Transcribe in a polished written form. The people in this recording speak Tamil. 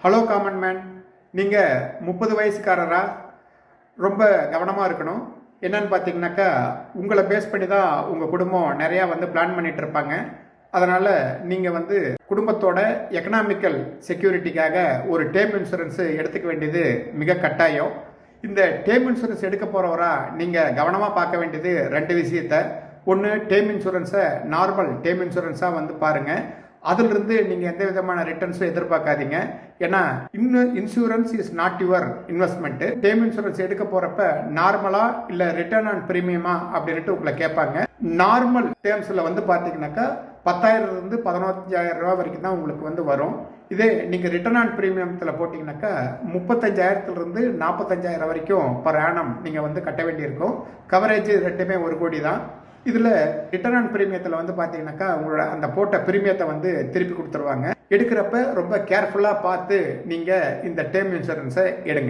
ஹலோ காமன் மேன், நீங்கள் 30 வயசுக்காரரா? ரொம்ப கவனமாக இருக்கணும். என்னன்னு பார்த்தீங்கன்னாக்கா, உங்களை பேஸ் பண்ணி தான் உங்கள் குடும்பம் நிறையா பிளான் பண்ணிட்டு இருப்பாங்க. அதனால் நீங்கள் குடும்பத்தோட எக்கனாமிக்கல் செக்யூரிட்டிக்காக ஒரு டேர்ம் இன்சூரன்ஸு எடுத்துக்க வேண்டியது மிக கட்டாயம். இந்த டேர்ம் இன்சூரன்ஸ் எடுக்க போகிறவரா நீங்கள் கவனமாக பார்க்க வேண்டியது 2 விஷயத்தை. ஒன்று, டேர்ம் இன்சூரன்ஸை நார்மல் டேர்ம் இன்சூரன்ஸாக பாருங்கள். அதிலிருந்து நீங்கள் எந்த விதமான ரிட்டர்ன்ஸும் எதிர்பார்க்காதீங்க. ஏன்னா insurance is not your investment. Term insurance எடுக்க போகிறப்ப நார்மலாக இல்லை ரிட்டர்ன் ஆன் ப்ரீமியமா அப்படின்ட்டு உங்களை கேட்பாங்க. நார்மல் டேர்ம்ஸில் பார்த்தீங்கன்னாக்கா 10,000 15,000 ரூபா வரைக்கும் தான் உங்களுக்கு வரும். இதே நீங்கள் ரிட்டர்ன் ஆன் ப்ரீமியத்தில் போட்டிங்கனாக்கா 35,000 45,000 வரைக்கும் பர் ஆனம் நீங்கள் கட்ட வேண்டியிருக்கும். கவரேஜ் ரெண்டுமே 1 கோடி தான். இதில் ரிட்டர்ன் ஆன் பிரீமியத்தில் பார்த்தீங்கன்னாக்கா உங்களோட அந்த போட்ட பிரீமியத்தை திருப்பி கொடுத்துருவாங்க. எடுக்கிறப்ப ரொம்ப கேர்ஃபுல்லாக பார்த்து நீங்கள் இந்த டேர்ம் இன்சூரன்ஸை எடுங்க.